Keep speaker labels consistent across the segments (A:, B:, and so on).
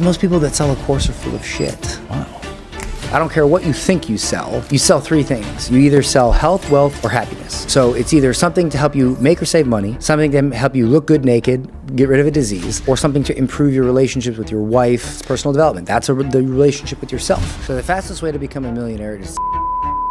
A: Most people that sell a course are full of shit.
B: Wow.
A: I don't care what you think you sell three things. You either sell health, wealth, or happiness. So it's either something to help you make or save money, something to help you look good naked, get rid of a disease, or something to improve your relationships with your wife, personal development. That's the relationship with yourself. So the fastest way to become a millionaire is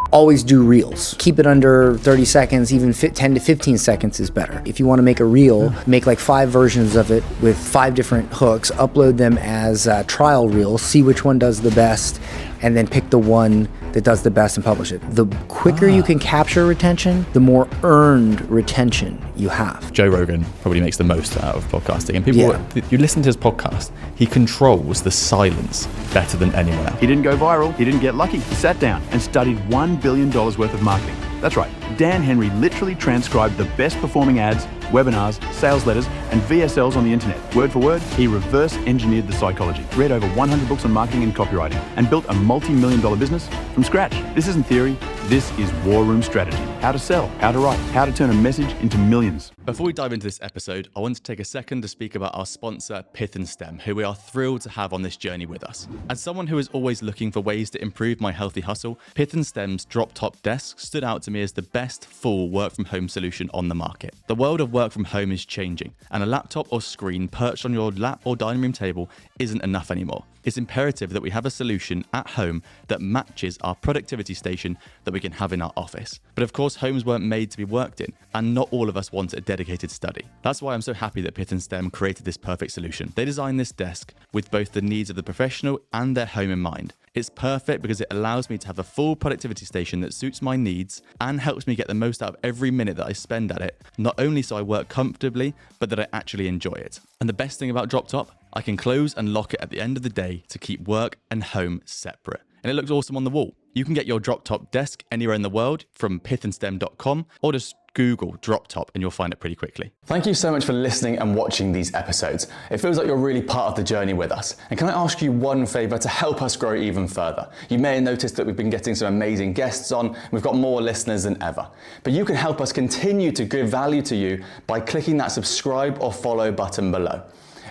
A: always do reels. Keep it under 30 seconds, even 10 to 15 seconds is better. If you want to make a reel, make like 5 versions of it with 5 different hooks, upload them as trial reels, see which one does the best, and then pick the one that does the best and publish it. The quicker you can capture retention, the more earned retention you have.
B: Joe Rogan probably makes the most out of podcasting. And people, you listen to his podcast, he controls the silence better than anyone else.
C: He didn't go viral, he didn't get lucky. He sat down and studied $1 billion worth of marketing. That's right, Dan Henry literally transcribed the best performing ads, webinars, sales letters, and VSLs on the internet. Word for word, he reverse engineered the psychology, read over 100 books on marketing and copywriting, and built a multi-million-dollar business from scratch. This isn't theory, this is war room strategy. How to sell, how to write, how to turn a message into millions.
B: Before we dive into this episode, I want to take a second to speak about our sponsor, Pith and Stem, who we are thrilled to have on this journey with us. As someone who is always looking for ways to improve my healthy hustle, Pith and Stem's drop top desk stood out to me as the best full work from home solution on the market. The world of work from home is changing, and a laptop or screen perched on your lap or dining room table isn't enough anymore. It's imperative that we have a solution at home that matches our productivity station that we can have in our office. But of course, homes weren't made to be worked in, and not all of us want a dedicated study. That's why I'm so happy that Pith and Stem created this perfect solution. They designed this desk with both the needs of the professional and their home in mind. It's perfect because it allows me to have a full productivity station that suits my needs and helps me get the most out of every minute that I spend at it, not only so I work comfortably, but that I actually enjoy it. And the best thing about Drop Top, I can close and lock it at the end of the day to keep work and home separate. And it looks awesome on the wall. You can get your Drop Top desk anywhere in the world from pithandstem.com, or just Google Drop Top and you'll find it pretty quickly.
D: Thank you so much for listening and watching these episodes. It feels like you're really part of the journey with us. And can I ask you one favor to help us grow even further? You may have noticed that we've been getting some amazing guests on. We've got more listeners than ever. But you can help us continue to give value to you by clicking that subscribe or follow button below.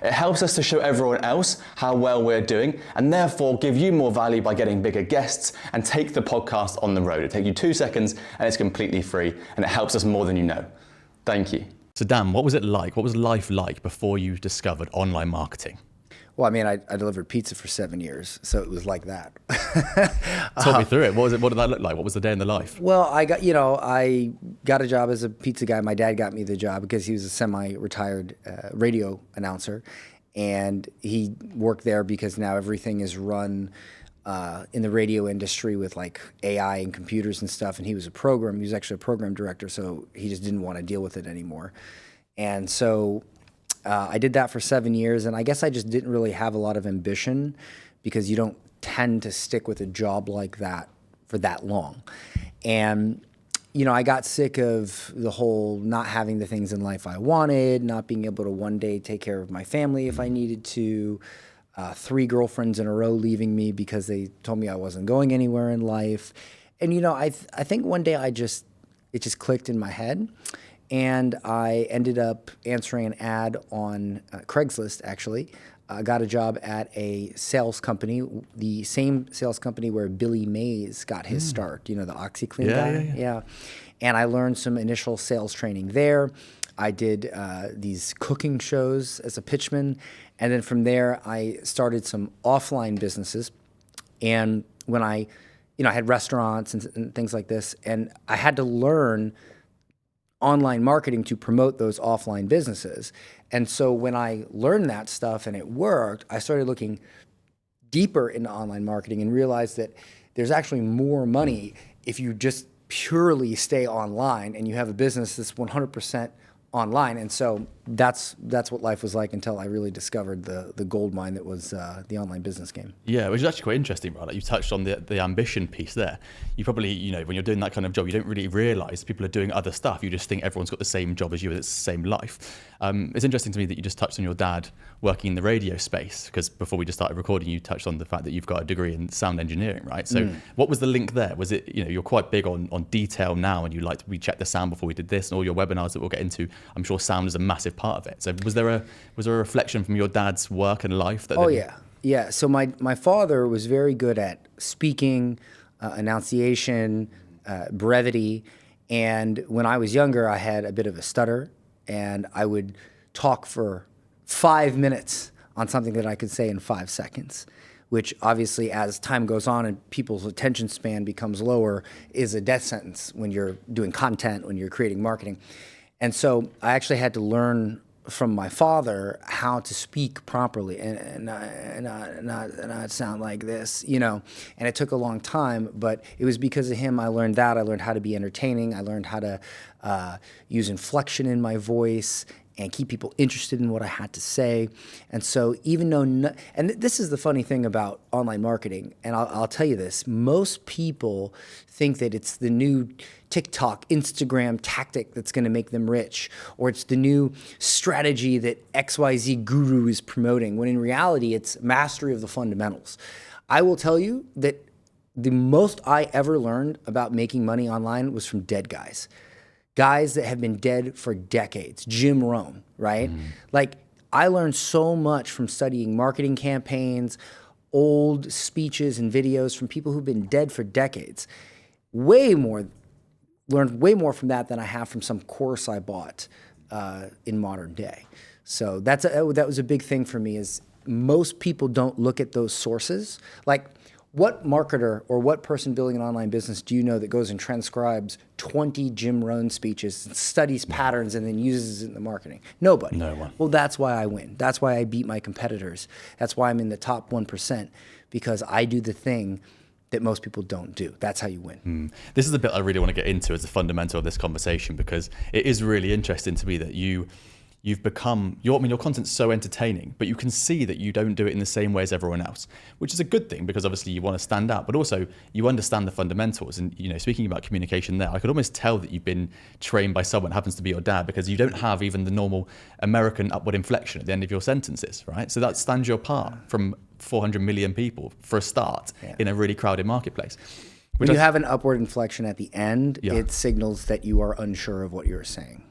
D: It helps us to show everyone else how well we're doing, and therefore give you more value by getting bigger guests and take the podcast on the road. It takes you 2 seconds and it's completely free, and it helps us more than you know. Thank you.
B: So Dan, what was it like? What was life like before you discovered online marketing?
A: Well, I mean, I delivered pizza for 7 years, so it was like that.
B: Talk me through it. What did that look like? What was the day in the life?
A: Well, I got a job as a pizza guy. My dad got me the job because he was a semi-retired radio announcer, and he worked there because now everything is run in the radio industry with like AI and computers and stuff. And he was actually a program director, so he just didn't want to deal with it anymore. And so I did that for 7 years, and I guess I just didn't really have a lot of ambition because you don't tend to stick with a job like that for that long. And, I got sick of the whole not having the things in life I wanted, not being able to one day take care of my family if I needed to, 3 girlfriends in a row leaving me because they told me I wasn't going anywhere in life. And, I think one day it just clicked in my head. And I ended up answering an ad on Craigslist, actually. I got a job at a sales company, the same sales company where Billy Mays got his start, the OxyClean guy. Yeah. And I learned some initial sales training there. I did these cooking shows as a pitchman. And then from there, I started some offline businesses. And when I had restaurants and things like this, and I had to learn online marketing to promote those offline businesses. And so when I learned that stuff and it worked, I started looking deeper into online marketing and realized that there's actually more money if you just purely stay online and you have a business that's 100% online. And so that's what life was like until I really discovered the gold mine that was the online business game.
B: Yeah, which is actually quite interesting, right? Like you touched on the ambition piece there. You probably, when you're doing that kind of job, you don't really realize people are doing other stuff. You just think everyone's got the same job as you, it's the same life. It's interesting to me that you just touched on your dad working in the radio space, because before we just started recording, you touched on the fact that you've got a degree in sound engineering, right? So what was the link there? Was it, you're quite big on detail now, and we checked the sound before we did this, and all your webinars that we'll get into, I'm sure sound is a massive part of it. So was there a reflection from your dad's work and life?
A: Oh yeah. Yeah. So my father was very good at speaking, enunciation, brevity. And when I was younger, I had a bit of a stutter, and I would talk for 5 minutes on something that I could say in 5 seconds, which obviously as time goes on and people's attention span becomes lower is a death sentence when you're doing content, when you're creating marketing. And so I actually had to learn from my father how to speak properly and not sound like this, and it took a long time, but it was because of him I learned that. I learned how to be entertaining. I learned how to use inflection in my voice and keep people interested in what I had to say. And so even though, and this is the funny thing about online marketing, and I'll tell you this, most people think that it's the new TikTok, Instagram tactic that's gonna make them rich, or it's the new strategy that XYZ guru is promoting, when in reality, it's mastery of the fundamentals. I will tell you that the most I ever learned about making money online was from dead guys that have been dead for decades. Jim Rohn, right? Like, I learned so much from studying marketing campaigns, old speeches and videos from people who've been dead for decades. Learned way more from that than I have from some course I bought in modern day. So that was a big thing for me, is most people don't look at those sources. Like, what marketer or what person building an online business do you know that goes and transcribes 20 Jim Rohn speeches, studies patterns, and then uses it in the marketing? Nobody.
B: No one.
A: Well, that's why I win. That's why I beat my competitors. That's why I'm in the top 1%, because I do the thing that most people don't do. That's how you win.
B: This is the bit I really want to get into as a fundamental of this conversation, because it is really interesting to me that you've become, your content's so entertaining, but you can see that you don't do it in the same way as everyone else, which is a good thing, because obviously you want to stand out, but also you understand the fundamentals. And, speaking about communication there, I could almost tell that you've been trained by someone, happens to be your dad, because you don't have even the normal American upward inflection at the end of your sentences, right? So that stands you apart from 400 million people for a start in a really crowded marketplace.
A: When you have an upward inflection at the end, it signals that you are unsure of what you're saying.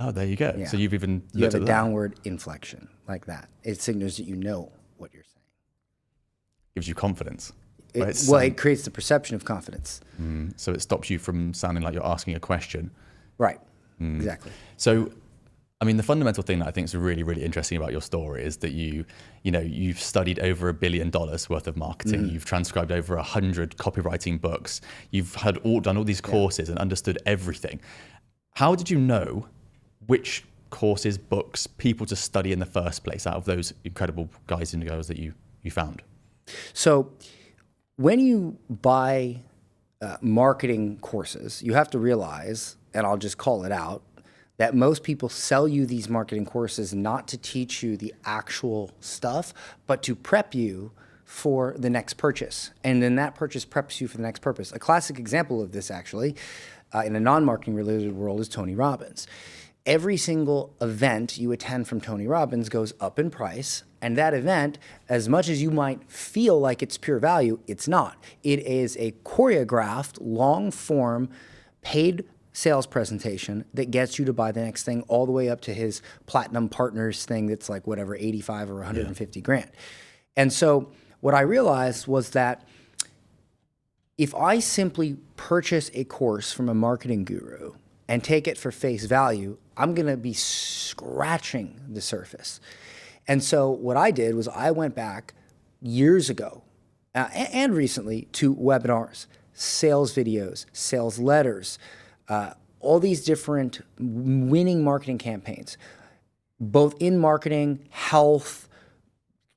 B: Oh, there you go. Yeah. So you've even
A: you have a downward inflection like that. It signals that you know what you're saying.
B: Gives you confidence.
A: It creates the perception of confidence.
B: So it stops you from sounding like you're asking a question.
A: Right. Exactly.
B: So, the fundamental thing that I think is really, really interesting about your story is that you've studied over $1 billion worth of marketing. You've transcribed over 100 copywriting books. You've done all these courses and understood everything. How did you know which courses, books, people to study in the first place out of those incredible guys and girls that you found?
A: So when you buy marketing courses, you have to realize, and I'll just call it out, that most people sell you these marketing courses not to teach you the actual stuff, but to prep you for the next purchase. And then that purchase preps you for the next purpose. A classic example of this, actually, in a non-marketing related world, is Tony Robbins. Every single event you attend from Tony Robbins goes up in price, and that event, as much as you might feel like it's pure value, it's not. It is a choreographed, long-form, paid sales presentation that gets you to buy the next thing, all the way up to his platinum partners thing that's like whatever, 85 or 150 grand. And so what I realized was that if I simply purchase a course from a marketing guru and take it for face value, I'm gonna be scratching the surface. And so what I did was I went back years ago and recently to webinars, sales videos, sales letters, all these different winning marketing campaigns, both in marketing, health,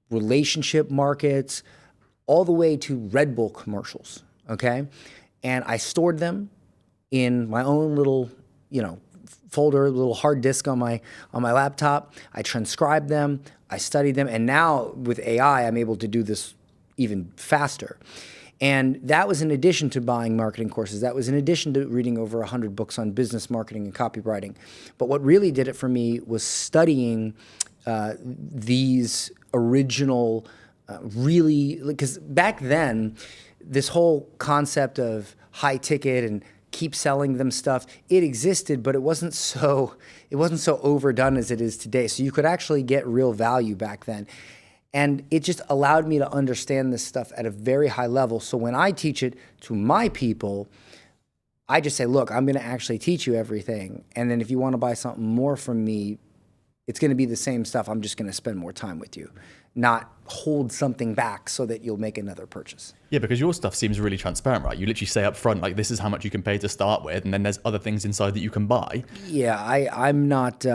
A: relationship markets, all the way to Red Bull commercials, okay? And I stored them in my own little, folder, little hard disk on my laptop. I transcribed them, I studied them, and now with AI, I'm able to do this even faster. And that was in addition to buying marketing courses. That was in addition to reading over 100 books on business marketing and copywriting. But what really did it for me was studying these original, because back then, this whole concept of high ticket and keep selling them stuff, it existed, but it wasn't so overdone as it is today. So you could actually get real value back then. And it just allowed me to understand this stuff at a very high level. So when I teach it to my people, I just say, look, I'm going to actually teach you everything. And then if you want to buy something more from me, it's going to be the same stuff. I'm just going to spend more time with you, not hold something back so that you'll make another purchase.
B: Yeah, because your stuff seems really transparent, right? You literally say up front, like, this is how much you can pay to start with, and then there's other things inside that you can buy.
A: Yeah, I'm not...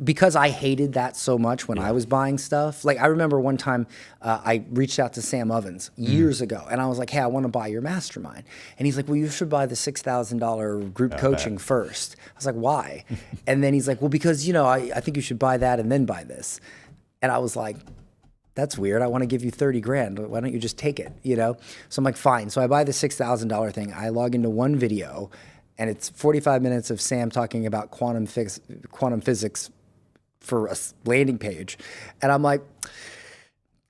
A: because I hated that so much when I was buying stuff. Like I remember one time I reached out to Sam Ovens years ago and I was like, hey, I want to buy your mastermind. And he's like, well, you should buy the $6,000 group coaching first. I was like, why? And then he's like, well, because, you know, I think you should buy that and then buy this. And I was like, that's weird. I want to give you 30 grand. Why don't you just take it? You know? So I'm like, fine. So I buy the $6,000 thing. I log into one video and it's 45 minutes of Sam talking about quantum physics for a landing page. And I'm like,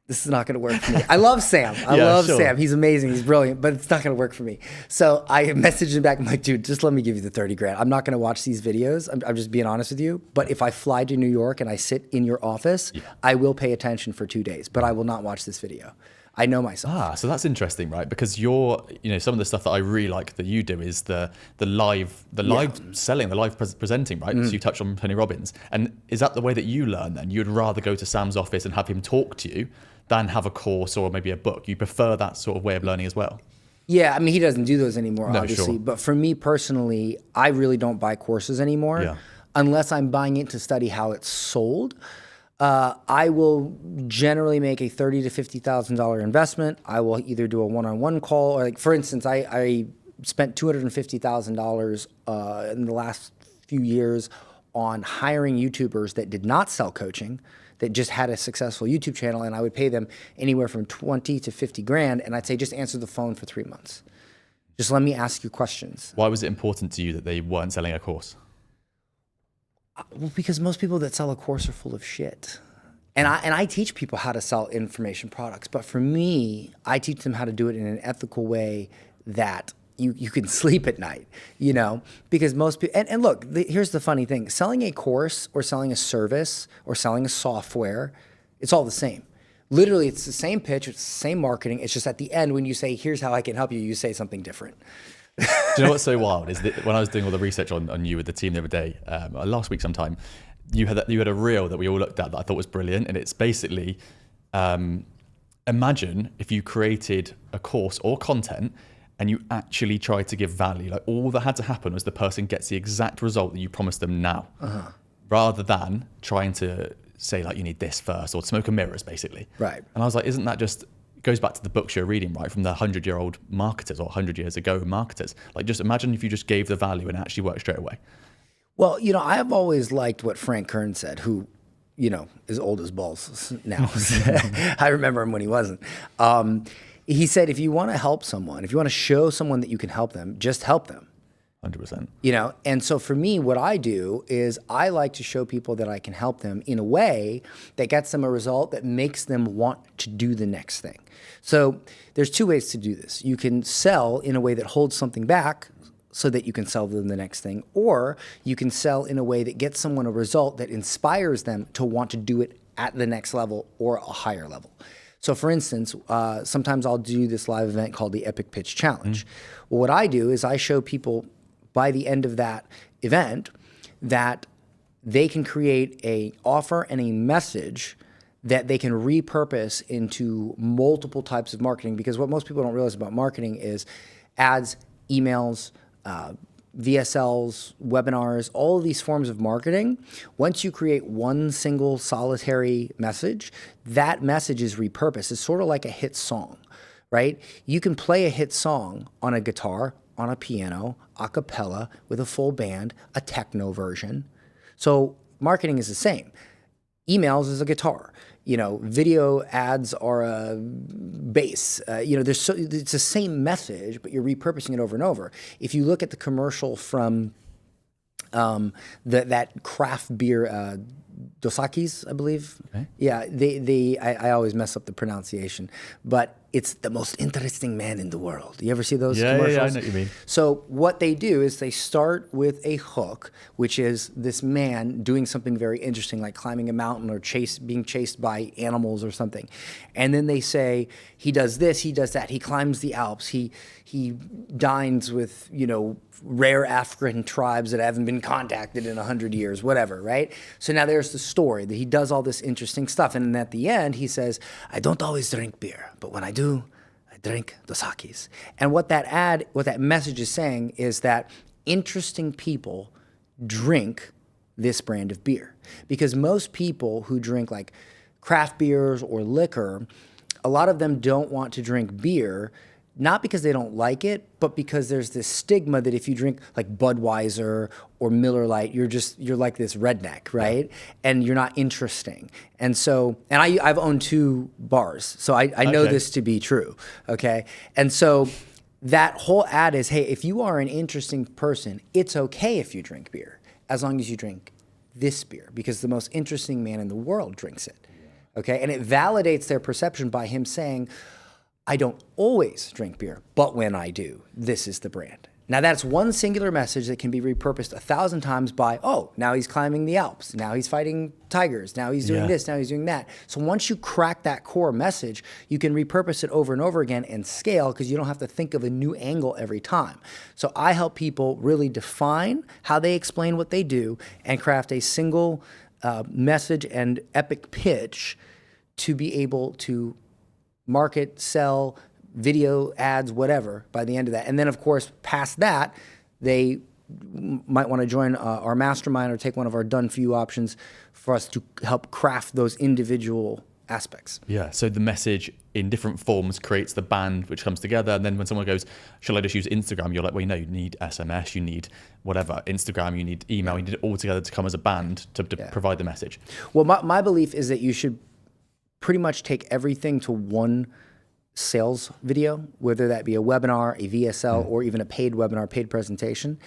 A: this is not going to work for me. I love Sam. I love Sam. He's amazing. He's brilliant, but it's not going to work for me. So I messaged him back. I'm like, dude, just let me give you the 30 grand. I'm not going to watch these videos. I'm just being honest with you. But if I fly to New York and I sit in your office, I will pay attention for 2 days, but I will not watch this video. I know myself.
B: So that's interesting, right? Because some of the stuff that I really like that you do is the live selling, the live presenting, right? So you touched on Tony Robbins. And is that the way that you learn then? You'd rather go to Sam's office and have him talk to you than have a course or maybe a book. You prefer that sort of way of learning as well?
A: Yeah, I mean, he doesn't do those anymore, obviously.
B: Sure.
A: But for me personally, I really don't buy courses anymore unless I'm buying it to study how it's sold. I will generally make a $30,000 to $50,000 investment. I will either do a one-on-one call, or like for instance, I spent $250,000 in the last few years on hiring YouTubers that did not sell coaching, that just had a successful YouTube channel, and I would pay them anywhere from 20 to 50 grand, and I'd say just answer the phone for 3 months. Just let me ask you questions.
B: Why was it important to you that they weren't selling a course?
A: Well, because most people that sell a course are full of shit. And I teach people how to sell information products. But for me, I teach them how to do it in an ethical way that you can sleep at night, you know? Because most people, and look, here's the funny thing. Selling a course or selling a service or selling a software, it's all the same. Literally, it's the same pitch, it's the same marketing. It's just at the end when you say, here's how I can help you, you say something different.
B: Do you know what's so wild is that when I was doing all the research on you with the team the other day, last week sometime, you had a reel that we all looked at that I thought was brilliant, and it's basically imagine if you created a course or content and you actually tried to give value. Like all that had to happen was the person gets the exact result that you promised them now, rather than trying to say like you need this first or smoke and mirrors basically.
A: Right.
B: And I was like, isn't that just goes back to the books you're reading, right? From the 100-year-old marketers or 100 years ago marketers. Like just imagine if you just gave the value and it actually worked straight away.
A: Well, you know, I've always liked what Frank Kern said, who, you know, is old as balls now. I remember him when he wasn't. He said, if you want to help someone, if you want to show someone that you can help them, just help them.
B: 100%.
A: You know, and so for me, what I do is I like to show people that I can help them in a way that gets them a result that makes them want to do the next thing. So there's two ways to do this. You can sell in a way that holds something back so that you can sell them the next thing, or you can sell in a way that gets someone a result that inspires them to want to do it at the next level or a higher level. So for instance, sometimes I'll do this live event called the Epic Pitch Challenge. Well, what I do is I show people by the end of that event that they can create an offer and a message that they can repurpose into multiple types of marketing, because what most people don't realize about marketing is ads, emails, VSLs, webinars, all of these forms of marketing. Once you create one single solitary message, that message is repurposed. It's sort of like a hit song, right? You can play a hit song on a guitar, on a piano, a cappella, with a full band, a techno version. So marketing is the same. Emails is a guitar. You know, video ads are a bass. You know, it's the same message, but you're repurposing it over and over. If you look at the commercial from that craft beer Dosakis, I believe.
B: Okay.
A: Yeah, I always mess up the pronunciation, but it's the most interesting man in the world. You ever see those commercials?
B: Yeah, I know what you mean.
A: So what they do is they start with a hook, which is this man doing something very interesting, like climbing a mountain or being chased by animals or something. And then they say, he does this, he does that, he climbs the Alps, he dines with, rare African tribes that haven't been contacted in 100 years, whatever, right? So now there's the story that he does all this interesting stuff. And then at the end, he says, I don't always drink beer, but when I do, I drink Dosakis. And what that message is saying is that interesting people drink this brand of beer. Because most people who drink like craft beers or liquor, a lot of them don't want to drink beer, not because they don't like it, but because there's this stigma that if you drink like Budweiser or Miller Lite, you're like this redneck, right? And you're not interesting. And so, and I've owned 2 bars, so I know this to be true, okay? And so that whole ad is, hey, if you are an interesting person, it's okay if you drink beer, as long as you drink this beer, because the most interesting man in the world drinks it, okay? And it validates their perception by him saying, I don't always drink beer, but when I do, this is the brand. Now that's one singular message that can be repurposed 1,000 times by, oh, now he's climbing the Alps, now he's fighting tigers, now he's doing this, now he's doing that. So once you crack that core message, you can repurpose it over and over again and scale because you don't have to think of a new angle every time. So I help people really define how they explain what they do and craft a single message and epic pitch to be able to market, sell, video ads, whatever, by the end of that. And then, of course, past that, they might want to join our mastermind or take one of our done-for-you options for us to help craft those individual aspects.
B: Yeah, so the message in different forms creates the band which comes together. And then when someone goes, shall I just use Instagram? You're like, well, you need SMS, you need whatever, Instagram, you need email, you need it all together to come as a band to provide the message.
A: Well, my belief is that you should pretty much take everything to one sales video, whether that be a webinar, a VSL, or even a paid webinar, paid presentation.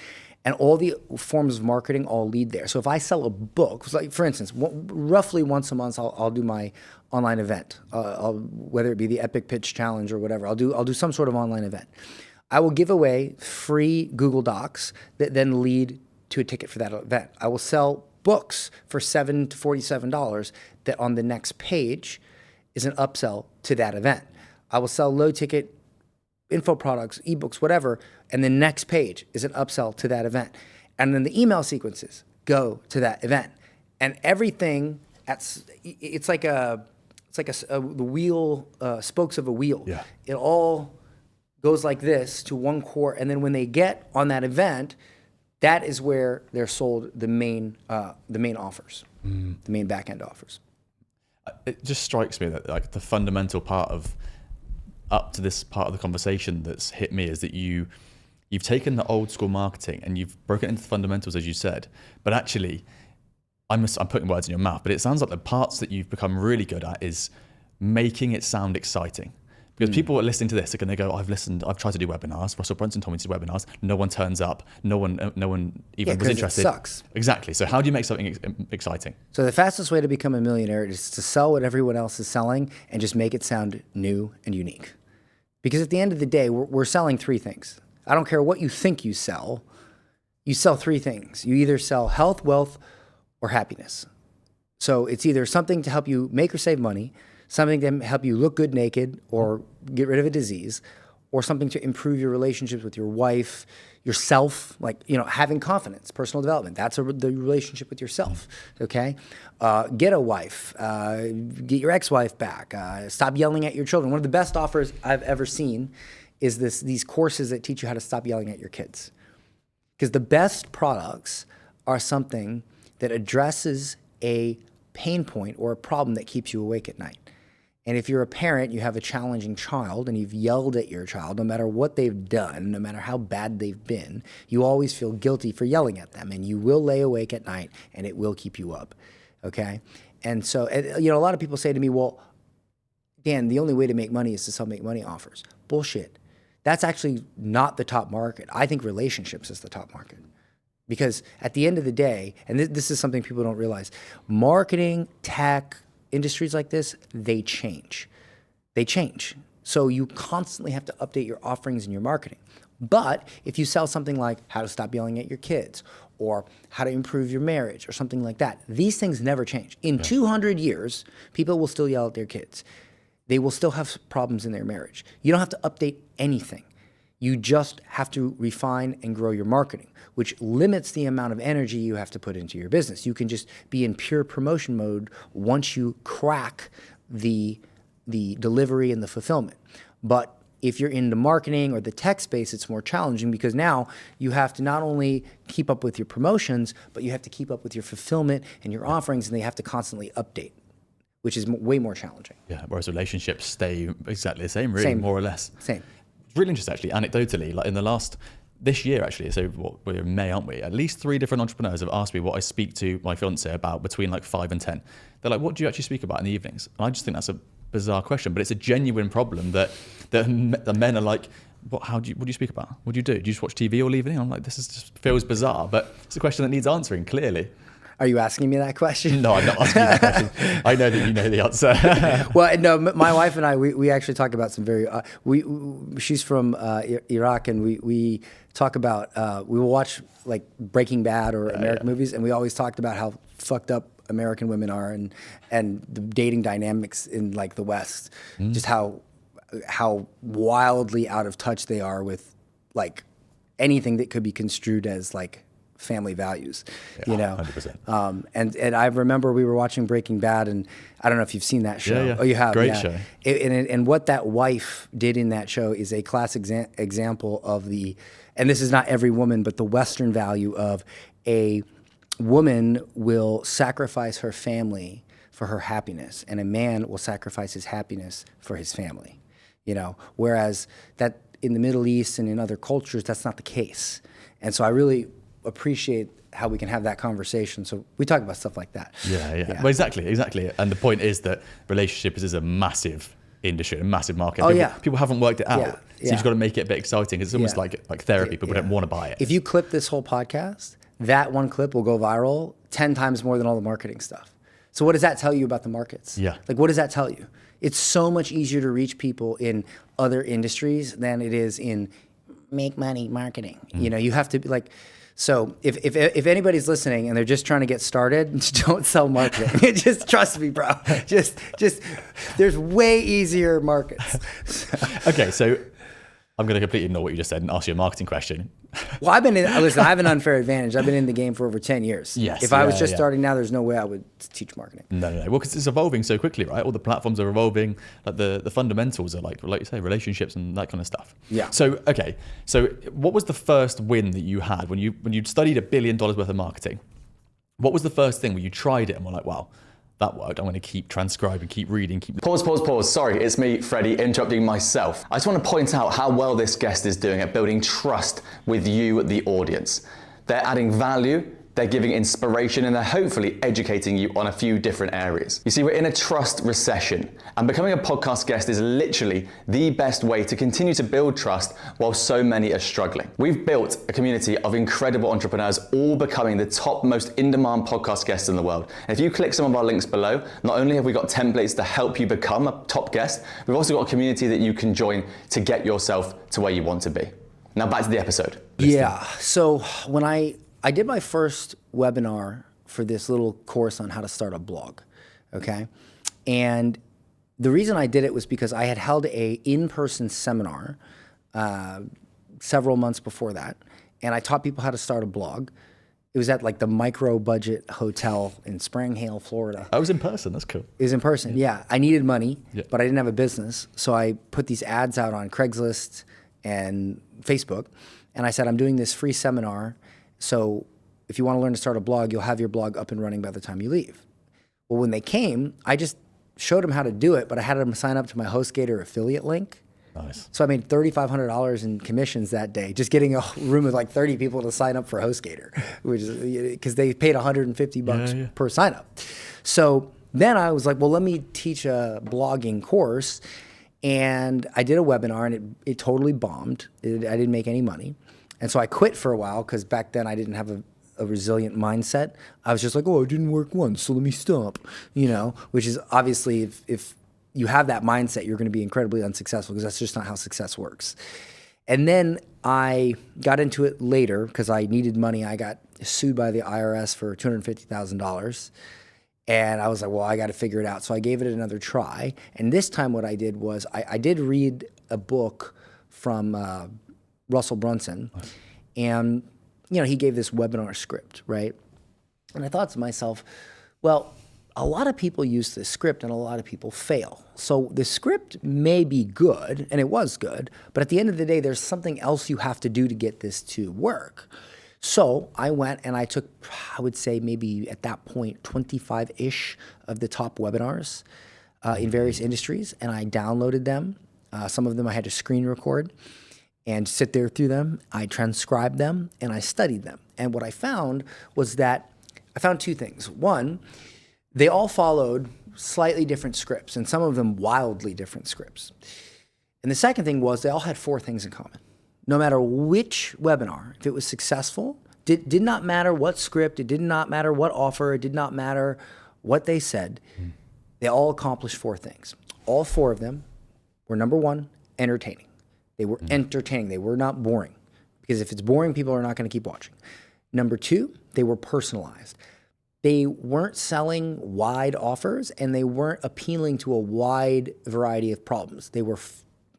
A: And all the forms of marketing all lead there. So if I sell a book, like for instance, roughly once a month, I'll do my online event, whether it be the Epic Pitch Challenge or whatever. I'll do some sort of online event. I will give away free Google Docs that then lead to a ticket for that event. I will sell books for $7 to $47 that on the next page is an upsell to that event. I will sell low ticket info products, ebooks, whatever, and the next page is an upsell to that event. And then the email sequences go to that event. And everything, it's like the wheel, spokes of a wheel. Yeah. It all goes like this to one core, and then when they get on that event, that is where they're sold the main offers, the main back-end offers.
B: It just strikes me that like the fundamental part of up to this part of the conversation that's hit me is that you've taken the old school marketing and you've broken it into the fundamentals, as you said, but actually I'm putting words in your mouth, but it sounds like the parts that you've become really good at is making it sound exciting. Because people are listening to this are going to go, I've tried to do webinars. Russell Brunson told me to do webinars. No one turns up. No one even was interested.
A: It sucks.
B: Exactly. So how do you make something exciting?
A: So the fastest way to become a millionaire is to sell what everyone else is selling and just make it sound new and unique. Because at the end of the day, we're selling 3 things. I don't care what you think you sell 3 things. You either sell health, wealth, or happiness. So it's either something to help you make or save money, something to help you look good naked or get rid of a disease, or something to improve your relationships with your wife, yourself, like, having confidence, personal development. That's the relationship with yourself, okay? Get a wife, get your ex-wife back, stop yelling at your children. One of the best offers I've ever seen is these courses that teach you how to stop yelling at your kids. Because the best products are something that addresses a pain point or a problem that keeps you awake at night. And if you're a parent, you have a challenging child and you've yelled at your child, no matter what they've done, no matter how bad they've been, you always feel guilty for yelling at them, and you will lay awake at night and it will keep you up, okay? And so, a lot of people say to me, well, Dan, the only way to make money is to sell make money offers. Bullshit. That's actually not the top market. I think relationships is the top market. Because at the end of the day, and this is something people don't realize, marketing, tech, industries like this, they change. They change. So you constantly have to update your offerings and your marketing. But if you sell something like how to stop yelling at your kids or how to improve your marriage or something like that, these things never change. In 200 years, people will still yell at their kids. They will still have problems in their marriage. You don't have to update anything. You just have to refine and grow your marketing, which limits the amount of energy you have to put into your business. You can just be in pure promotion mode once you crack the delivery and the fulfillment. But if you're in the marketing or the tech space, it's more challenging because now you have to not only keep up with your promotions, but you have to keep up with your fulfillment and your offerings, and they have to constantly update, which is way more challenging.
B: Yeah, whereas relationships stay exactly the same, really, more or less.
A: Same.
B: Really interesting, actually, anecdotally, like in this year, actually, so we're in May, aren't we? At least 3 different entrepreneurs have asked me what I speak to my fiance about between like 5 and 10. They're like, what do you actually speak about in the evenings? And I just think that's a bizarre question, but it's a genuine problem that the men are like, what do you speak about? What do you do? Do you just watch TV all evening? I'm like, just feels bizarre, but it's a question that needs answering, clearly.
A: Are you asking me that question?
B: No, I'm not asking you that question. I know that you know the answer.
A: Well, no, my wife and I, we actually talk about some very, she's from Iraq, and we talk about, we will watch like Breaking Bad or American movies, and we always talked about how fucked up American women are and the dating dynamics in like the West, just how wildly out of touch they are with like anything that could be construed as like family values, you know.
B: 100%.
A: And I remember we were watching Breaking Bad, and I don't know if you've seen that show.
B: Yeah.
A: Oh, you have.
B: Great show.
A: And what that wife did in that show is a classic example of and this is not every woman, but the Western value of a woman will sacrifice her family for her happiness, and a man will sacrifice his happiness for his family, you know. Whereas that in the Middle East and in other cultures, that's not the case. And so I really appreciate how we can have that conversation. So we talk about stuff like that.
B: Yeah. Well, exactly. And the point is that relationships is a massive industry, a massive market. People haven't worked it out. So you've got to make it a bit exciting. It's almost like therapy. People don't want to buy it.
A: If you clip this whole podcast, that one clip will go viral 10 times more than all the marketing stuff. So what does that tell you about the markets?
B: Yeah.
A: Like, what does that tell you? It's so much easier to reach people in other industries than it is in make money marketing. You know, you have to be like, so if anybody's listening and they're just trying to get started, don't sell marketing. Just trust me, bro. Just there's way easier markets.
B: Okay, so I'm going to completely ignore what you just said and ask you a marketing question.
A: Well, I have an unfair advantage. I've been in the game for over 10 years.
B: Yes.
A: If I was just starting now, there's no way I would teach marketing.
B: No. Well, because it's evolving so quickly, right? All the platforms are evolving. Like the fundamentals are like you say, relationships and that kind of stuff.
A: Yeah.
B: So, okay. So what was the first win that you had when you studied $1 billion worth of marketing? What was the first thing where you tried it and were like, wow, that worked. I'm going to keep transcribing, keep reading, keep...
D: Pause. Sorry, it's me, Freddie, interrupting myself. I just want to point out how well this guest is doing at building trust with you, the audience. They're adding value, they're giving inspiration, and they're hopefully educating you on a few different areas. You see, we're in a trust recession, and becoming a podcast guest is literally the best way to continue to build trust while so many are struggling. We've built a community of incredible entrepreneurs, all becoming the top most in-demand podcast guests in the world. And if you click some of our links below, not only have we got templates to help you become a top guest, we've also got a community that you can join to get yourself to where you want to be. Now back to the episode.
A: Yeah, so when I did my first webinar for this little course on how to start a blog, okay? And the reason I did it was because I had held a in-person seminar several months before that, and I taught people how to start a blog. It was at like the micro budget hotel in Spring Hill, Florida.
B: I was in person, that's cool.
A: It was in person, yeah. I needed money, but I didn't have a business, so I put these ads out on Craigslist and Facebook, and I said, I'm doing this free seminar, so if you want to learn to start a blog, you'll have your blog up and running by the time you leave. Well, when they came, I just showed them how to do it, but I had them sign up to my HostGator affiliate link.
B: Nice.
A: So I made $3,500 in commissions that day, just getting a room of like 30 people to sign up for HostGator, which is because they paid $150 per sign up. So then I was like, well, let me teach a blogging course. And I did a webinar, and it totally bombed. I didn't make any money. And so I quit for a while because back then I didn't have a resilient mindset, I was just like, oh, it didn't work once, so let me stop, which is obviously if you have that mindset, you're going to be incredibly unsuccessful, because that's just not how success works. And then I got into it later because I needed money. I got sued by the IRS for $250,000. And I was like, well, I got to figure it out. So I gave it another try. And this time what I did was I did read a book from Russell Brunson. And, he gave this webinar script, right? And I thought to myself, well, a lot of people use this script and a lot of people fail. So the script may be good, and it was good, but at the end of the day, there's something else you have to do to get this to work. So I went and I took, I would say maybe at that point, 25-ish of the top webinars in various industries, and I downloaded them. Some of them I had to screen record and sit there through them. I transcribed them and I studied them. And what I found was that I found two things. One, they all followed slightly different scripts, and some of them wildly different scripts. And the second thing was they all had four things in common. No matter which webinar, if it was successful, did not matter what script, it did not matter what offer, it did not matter what they said, they all accomplished four things. All four of them were, number one, entertaining. They were entertaining. They were not boring, because if it's boring, people are not going to keep watching. Number two, they were personalized. They weren't selling wide offers, and they weren't appealing to a wide variety of problems. They were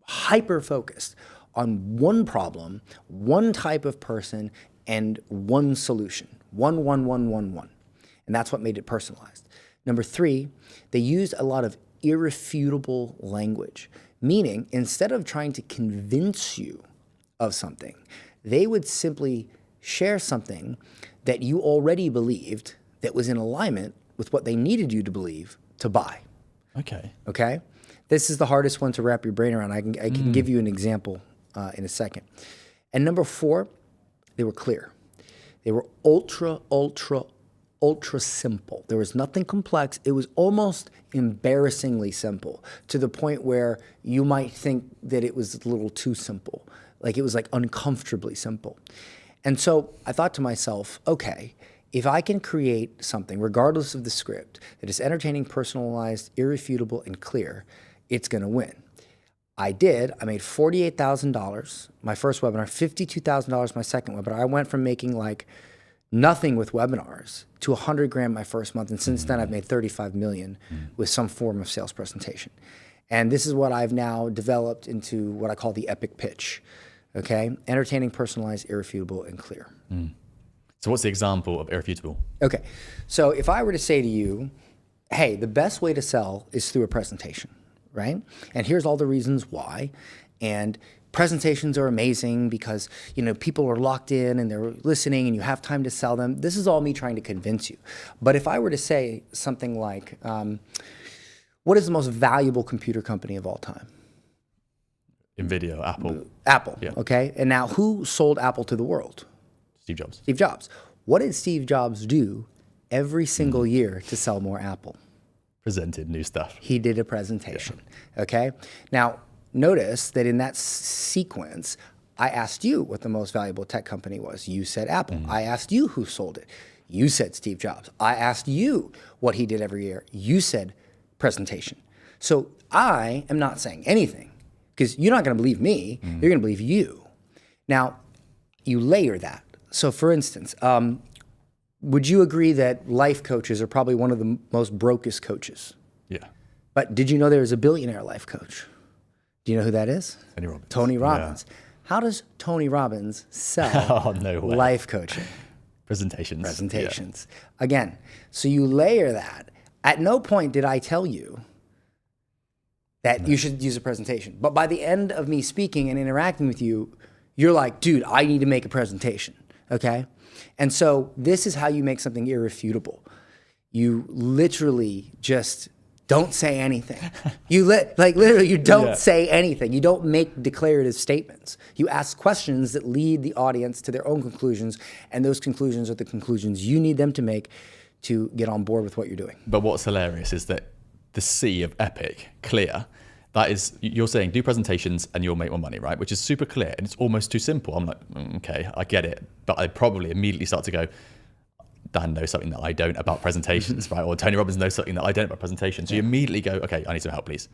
A: hyper-focused on one problem, one type of person, and one solution. One. And that's what made it personalized. Number three, they used a lot of irrefutable language, meaning instead of trying to convince you of something, they would simply share something that you already believed that was in alignment with what they needed you to believe to buy. Okay? This is the hardest one to wrap your brain around. I can give you an example in a second. And number four, they were clear. They were ultra simple. There was nothing complex. It was almost embarrassingly simple, to the point where you might think that it was a little too simple. Like it was like uncomfortably simple. And so I thought to myself, okay, if I can create something, regardless of the script, that is entertaining, personalized, irrefutable, and clear, it's going to win. I did. I made $48,000 my first webinar, $52,000 my second webinar. I went from making like nothing with webinars to $100,000 my first month, and since then I've made $35 million with some form of sales presentation. And this is what I've now developed into what I call the epic pitch. Okay, entertaining, personalized, irrefutable, and clear.
B: So what's the example of irrefutable?
A: Okay, so if I were to say to you, hey, the best way to sell is through a presentation, right? And here's all the reasons why. And presentations are amazing because, people are locked in and they're listening and you have time to sell them. This is all me trying to convince you. But if I were to say something like, what is the most valuable computer company of all time?
B: NVIDIA, Apple.
A: Apple,
B: Yeah.
A: Okay? And now who sold Apple to the world?
B: Steve Jobs.
A: Steve Jobs. What did Steve Jobs do every single year to sell more Apple?
B: Presented new stuff.
A: He did a presentation, okay? Now, notice that in that sequence, I asked you what the most valuable tech company was. You said Apple. I asked you who sold it. You said Steve Jobs. I asked you what he did every year. You said presentation. So I am not saying anything, because you're not going to believe me. You're going to believe you. Now, you layer that. So for instance, would you agree that life coaches are probably one of the most brokest coaches?
B: Yeah.
A: But did you know there is a billionaire life coach? Do you know who that is?
B: Tony Robbins.
A: Tony Robbins.
B: Yeah.
A: How does Tony Robbins sell
B: No way.
A: life coaching?
B: Presentations.
A: Yeah. Again, so you layer that. At no point did I tell you that you should use a presentation. But by the end of me speaking and interacting with you, you're like, dude, I need to make a presentation, okay? And so this is how you make something irrefutable. You literally just don't say anything. Literally, you don't say anything. You don't make declarative statements. You ask questions that lead the audience to their own conclusions, and those conclusions are the conclusions you need them to make to get on board with what you're doing.
B: But what's hilarious is that the C of epic, clear, that is, you're saying do presentations and you'll make more money, right? Which is super clear, and it's almost too simple. I'm like, okay, I get it. But I probably immediately start to go, Dan knows something that I don't about presentations, right? Or Tony Robbins knows something that I don't about presentations. So you immediately go, okay, I need some help, please.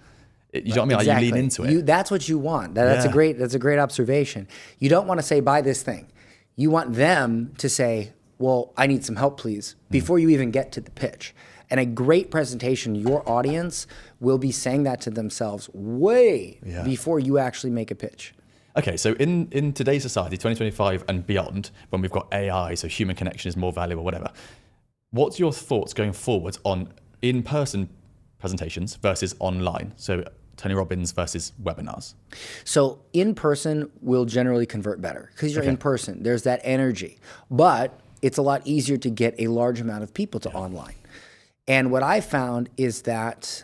B: You know what I mean?
A: Exactly.
B: Like you lean into it.
A: That's what you want. That's a great observation. You don't want to say, buy this thing. You want them to say, well, I need some help, please, before you even get to the pitch. And a great presentation, your audience will be saying that to themselves way before you actually make a pitch.
B: Okay, so in today's society, 2025 and beyond, when we've got AI, so human connection is more valuable, whatever, what's your thoughts going forward on in-person presentations versus online? So Tony Robbins versus webinars.
A: So in person will generally convert better because you're in person. There's that energy. But it's a lot easier to get a large amount of people to online. And what I found is that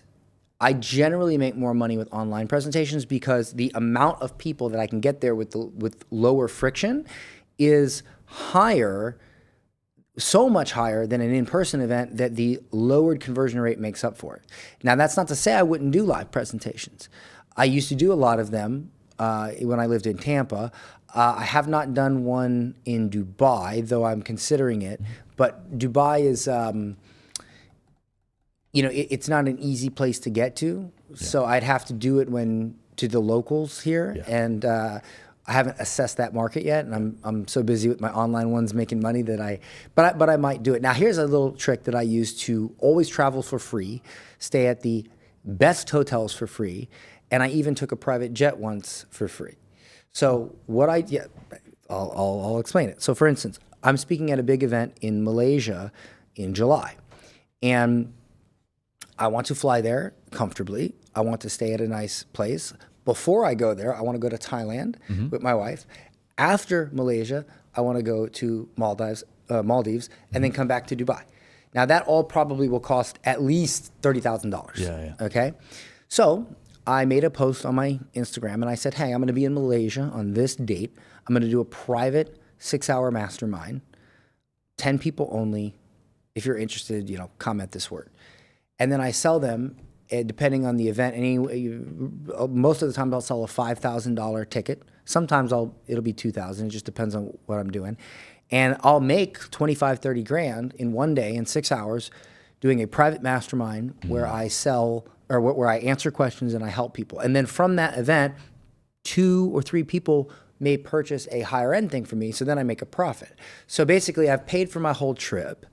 A: I generally make more money with online presentations because the amount of people that I can get there with lower friction is higher, so much higher than an in-person event that the lowered conversion rate makes up for it. Now, that's not to say I wouldn't do live presentations. I used to do a lot of them when I lived in Tampa. I have not done one in Dubai, though I'm considering it. But Dubai is... it's not an easy place to get to, so I'd have to do it to the locals here, and I haven't assessed that market yet, and I'm so busy with my online ones making money that but I might do it. Now, here's a little trick that I use to always travel for free, stay at the best hotels for free, and I even took a private jet once for free. So I'll explain it. So, for instance, I'm speaking at a big event in Malaysia in July, and I want to fly there comfortably. I want to stay at a nice place. Before I go there, I want to go to Thailand with my wife. After Malaysia, I want to go to Maldives, and then come back to Dubai. Now, that all probably will cost at least $30,000. Okay? So I made a post on my Instagram, and I said, hey, I'm going to be in Malaysia on this date. I'm going to do a private 6-hour mastermind, 10 people only. If you're interested, comment this word. And then I sell them, depending on the event. Most of the time, I'll sell a $5,000 ticket. Sometimes it'll be $2,000. It just depends on what I'm doing. And I'll make 25, 30 grand in one day in 6 hours doing a private mastermind where I sell or where I answer questions and I help people. And then from that event, 2 or 3 people may purchase a higher end thing from me. So then I make a profit. So basically, I've paid for my whole trip.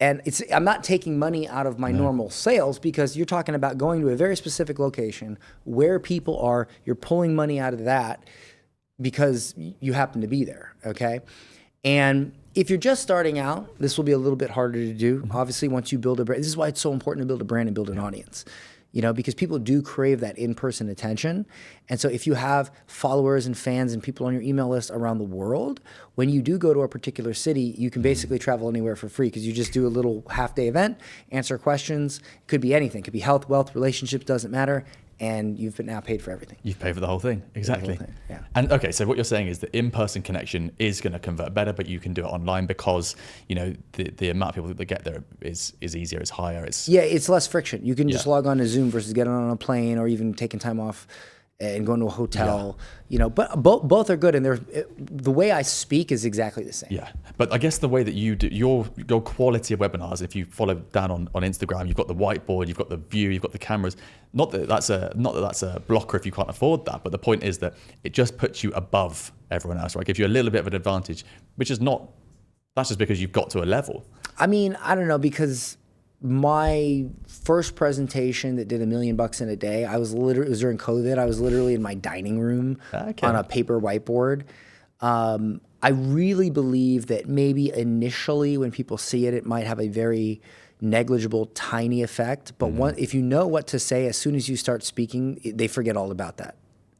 A: And I'm not taking money out of my normal sales because you're talking about going to a very specific location where people are. You're pulling money out of that because you happen to be there, okay? And if you're just starting out, this will be a little bit harder to do. Obviously, once you build a brand, this is why it's so important to build a brand and build an audience. Because people do crave that in-person attention. And so if you have followers and fans and people on your email list around the world, when you do go to a particular city, you can basically travel anywhere for free because you just do a little half-day event, answer questions. It could be anything. It could be health, wealth, relationships, doesn't matter. And you've been now paid for everything.
B: You've paid for the whole thing. Exactly.
A: Whole thing, yeah.
B: And okay, so what you're saying is the in-person connection is going to convert better, but you can do it online because, the amount of people that get there is easier, it's higher.
A: It's less friction. You can just log on to Zoom versus getting on a plane or even taking time off and going to a hotel, but both are good. And the way I speak is exactly the same.
B: Yeah. But I guess the way that you do your quality of webinars, if you follow Dan on Instagram, you've got the whiteboard, you've got the view, you've got the cameras. Not that that's a blocker if you can't afford that, but the point is that it just puts you above everyone else, right? It gives you a little bit of an advantage, that's just because you've got to a level.
A: I mean, I don't know, because my first presentation that did $1 million in a day, it was during COVID. I was literally in my dining room on a paper whiteboard. I really believe that maybe initially when people see it, it might have a very negligible, tiny effect. But if you know what to say, as soon as you start speaking, they forget all about that.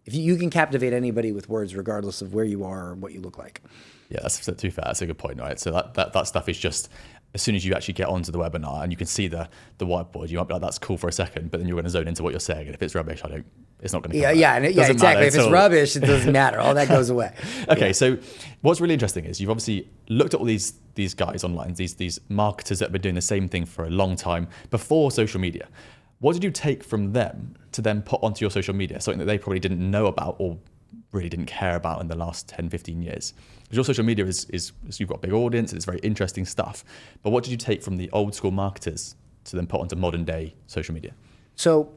A: If you can captivate anybody with words, regardless of where you are or what you look like.
B: Yeah, that's too fair. That's a good point, right? So that stuff is just, as soon as you actually get onto the webinar and you can see the whiteboard, you might be like, that's cool for a second, but then you're going to zone into what you're saying. And if it's rubbish, it's not going to come
A: Yeah, exactly. If it's rubbish, it doesn't matter. All that goes away.
B: Okay, so what's really interesting is you've obviously looked at all these guys online, these marketers that have been doing the same thing for a long time before social media. What did you take from them to then put onto your social media? Something that they probably didn't know about or really didn't care about in the last 10, 15 years? Because your social media is you've got a big audience, it's very interesting stuff. But what did you take from the old school marketers to then put onto modern day social media?
A: So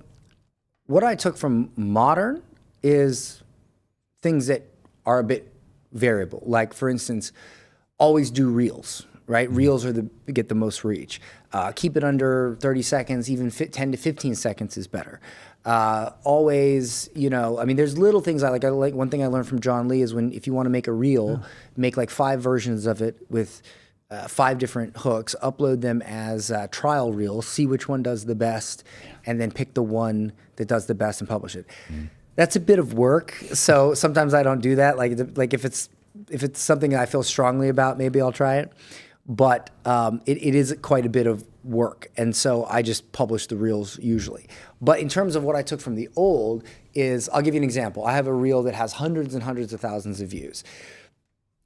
A: what I took from modern is things that are a bit variable. Like, for instance, always do reels, right? Reels get the most reach. Keep it under 30 seconds, even 10 to 15 seconds is better. Always, there's little things I like. One thing I learned from John Lee is if you want to make a reel, make like 5 versions of it with 5 different hooks, upload them as trial reels, see which one does the best, and then pick the one that does the best and publish it. That's a bit of work, so sometimes I don't do that. Like if it's something I feel strongly about, maybe I'll try it. But it is quite a bit of work, and so I just publish the reels usually. But in terms of what I took from the old is, I'll give you an example. I have a reel that has hundreds and hundreds of thousands of views.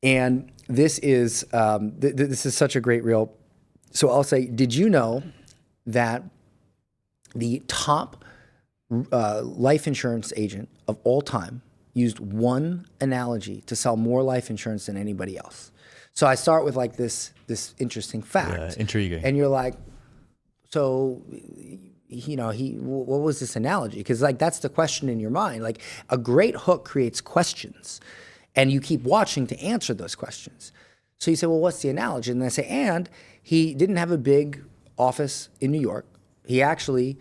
A: And this is this is such a great reel. So I'll say, did you know that the top life insurance agent of all time used one analogy to sell more life insurance than anybody else? So I start with like this interesting fact.
B: Yeah, intriguing.
A: And you're like, so, what was this analogy? Because like that's the question in your mind. Like a great hook creates questions. And you keep watching to answer those questions. So you say, well, what's the analogy? And I say, and he didn't have a big office in New York. He actually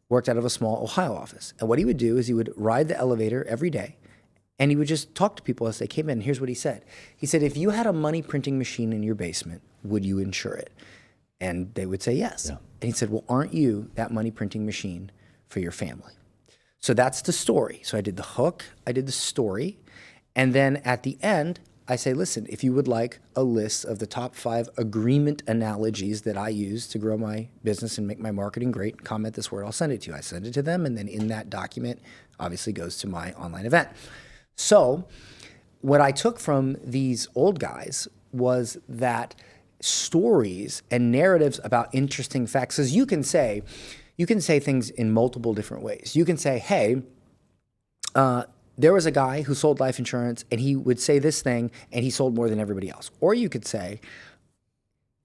A: worked out of a small Ohio office. And what he would do is he would ride the elevator every day, and he would just talk to people as they came in. And here's what he said. He said, if you had a money printing machine in your basement, would you insure it? And they would say yes. Yeah. And he said, well, aren't you that money printing machine for your family? So that's the story. So I did the hook, I did the story. And then at the end, I say, listen, if you would like a list of the top 5 agreement analogies that I use to grow my business and make my marketing great, comment this word, I'll send it to you. I send it to them, and then in that document, obviously goes to my online event. So what I took from these old guys was that stories and narratives about interesting facts, because you can say things in multiple different ways. You can say, hey, there was a guy who sold life insurance and he would say this thing and he sold more than everybody else. Or you could say,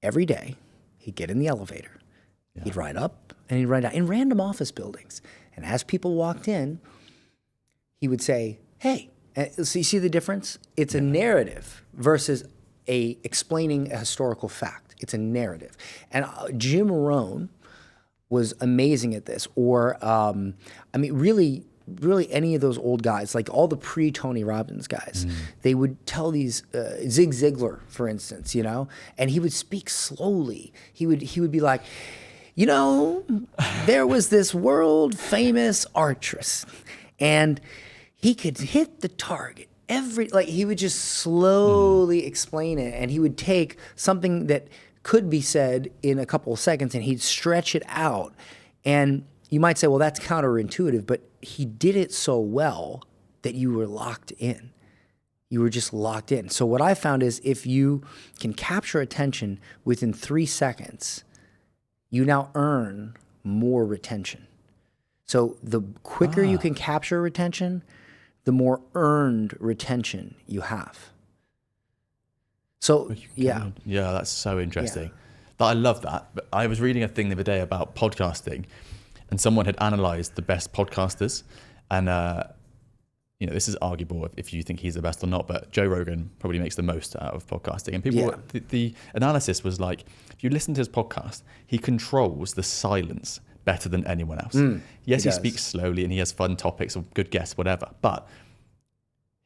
A: every day he'd get in the elevator, he'd ride up and he'd ride down in random office buildings. And as people walked in, he would say, hey, so you see the difference? It's a narrative versus explaining a historical fact. It's a narrative. And Jim Rohn was amazing at this. Or, really any of those old guys, like all the pre-Tony Robbins guys, they would tell these, Zig Ziglar, for instance, and he would speak slowly. He would be like, there was this world famous archer, and he could hit the target he would just slowly explain it, and he would take something that could be said in a couple of seconds and he'd stretch it out. And you might say, well, that's counterintuitive, but he did it so well that you were locked in. You were just locked in. So what I found is if you can capture attention within 3 seconds, you now earn more retention. So the quicker you can capture retention, the more earned retention you have. So, yeah.
B: Yeah, that's so interesting. Yeah. I love that. But I was reading a thing the other day about podcasting, and someone had analyzed the best podcasters. And, this is arguable if you think he's the best or not, but Joe Rogan probably makes the most out of podcasting. And people, the analysis was like, if you listen to his podcast, he controls the silence better than anyone else. Yes, he speaks slowly and he has fun topics or good guests, whatever, but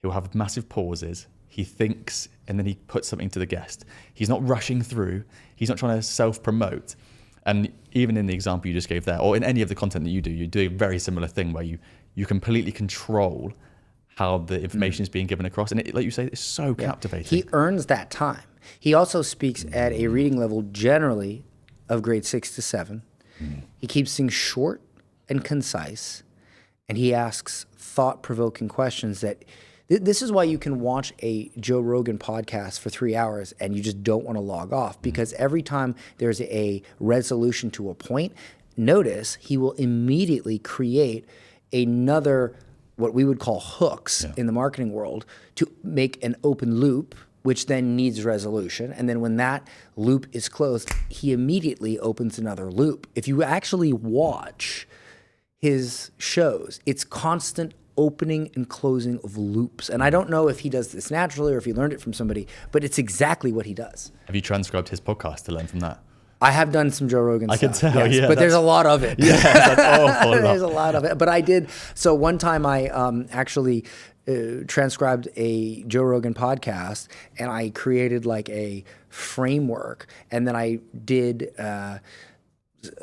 B: he'll have massive pauses. He thinks, and then he puts something to the guest. He's not rushing through. He's not trying to self-promote. And even in the example you just gave there, or in any of the content that you do a very similar thing where you completely control how the information is being given across. And like you say, it's so captivating.
A: He earns that time. He also speaks at a reading level generally of grade 6 to 7. He keeps things short and concise, and he asks thought-provoking questions that this is why you can watch a Joe Rogan podcast for 3 hours and you just don't want to log off, because every time there's a resolution to a point, notice he will immediately create another what we would call hooks in the marketing world to make an open loop, which then needs resolution. And then when that loop is closed, he immediately opens another loop. If you actually watch his shows, it's constant opening and closing of loops. And I don't know if he does this naturally or if he learned it from somebody, but it's exactly what he does.
B: Have you transcribed his podcast to learn from that?
A: I have done some Joe Rogan stuff.
B: I can tell,
A: yes,
B: yeah.
A: But there's a lot of it.
B: Yeah, that's awful.
A: There's a lot of it. But I did. So one time I actually transcribed a Joe Rogan podcast, and I created like a framework, and then I did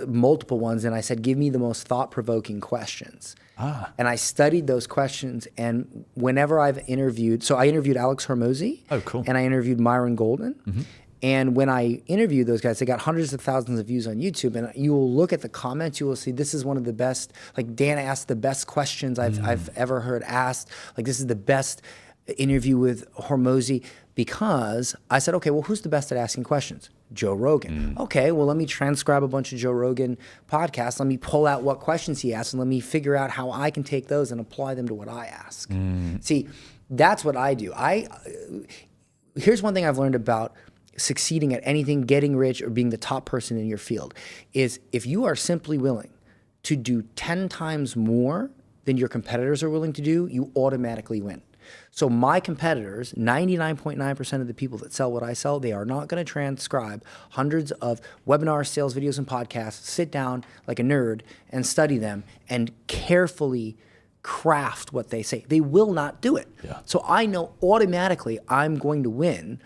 A: multiple ones, and I said, give me the most thought-provoking questions. And I studied those questions, and whenever I've interviewed, so I interviewed Alex Hormozy.
B: Oh, cool.
A: And I interviewed Myron Golden. Mm-hmm. And when I interviewed those guys, they got hundreds of thousands of views on YouTube. And you will look at the comments, you will see this is one of the best, like Dan asked the best questions I've ever heard asked. Like this is the best interview with Hormozy, because I said, okay, well, who's the best at asking questions? Joe Rogan. Okay, well, let me transcribe a bunch of Joe Rogan podcasts. Let me pull out what questions he asked, and let me figure out how I can take those and apply them to what I ask. See, that's what I do. Here's one thing I've learned about succeeding at anything, getting rich, or being the top person in your field, is if you are simply willing to do 10 times more than your competitors are willing to do, you automatically win. So my competitors, 99.9% of the people that sell what I sell, they are not going to transcribe hundreds of webinars, sales videos, and podcasts, sit down like a nerd and study them and carefully craft what they say. They will not do it. Yeah. So I know automatically I'm going to win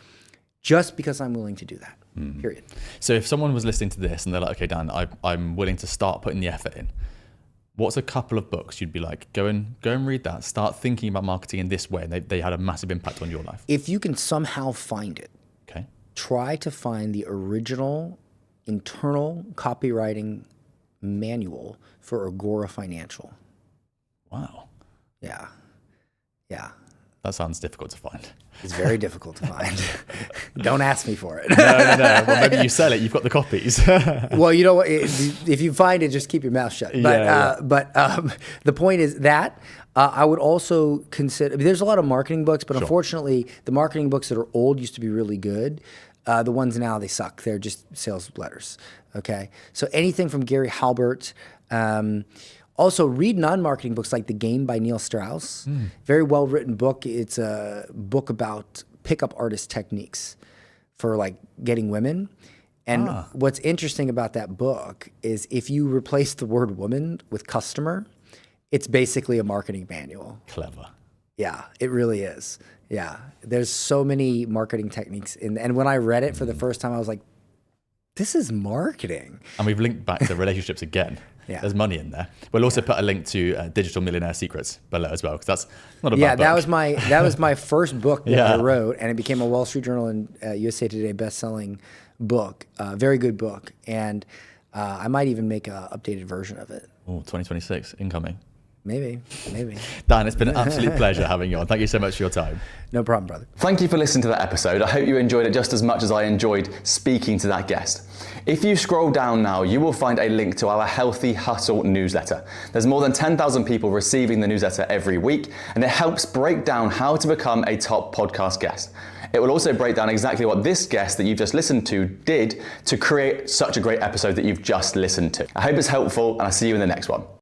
A: just because I'm willing to do that, period.
B: So if someone was listening to this and they're like, okay, Dan, I'm willing to start putting the effort in, what's a couple of books you'd be like, go and read that, start thinking about marketing in this way, and they had a massive impact on your life?
A: If you can somehow find it,
B: okay,
A: try to find the original internal copywriting manual for Agora Financial.
B: Wow.
A: Yeah.
B: That sounds difficult to find.
A: It's very difficult to find. Don't ask me for it.
B: No. Well, maybe you sell it. You've got the copies.
A: Well, you know what? If you find it, just keep your mouth shut. But the point is that I would also consider. I mean, there's a lot of marketing books, but unfortunately, the marketing books that are old used to be really good. The ones now, they suck. They're just sales letters. Okay, so anything from Gary Halbert. Also, read non-marketing books like The Game by Neil Strauss. Very well-written book. It's a book about pickup artist techniques for like getting women. And what's interesting about that book is if you replace the word woman with customer, it's basically a marketing manual.
B: Clever.
A: Yeah, it really is. Yeah, there's so many marketing techniques. And when I read it for the first time, I was like, this is marketing.
B: And we've linked back to relationships again. Yeah. There's money in there. We'll also put a link to Digital Millionaire Secrets below as well, because that's not a bad book.
A: that was my first book that I wrote, and it became a Wall Street Journal and USA Today best-selling book. Very good book, and I might even make an updated version of it.
B: Oh, 2026 incoming.
A: Maybe.
B: Dan, it's been an absolute pleasure having you on. Thank you so much for your time.
A: No problem, brother.
D: Thank you for listening to that episode. I hope you enjoyed it just as much as I enjoyed speaking to that guest. If you scroll down now, you will find a link to our Healthy Hustle newsletter. There's more than 10,000 people receiving the newsletter every week, and it helps break down how to become a top podcast guest. It will also break down exactly what this guest that you've just listened to did to create such a great episode that you've just listened to. I hope it's helpful, and I'll see you in the next one.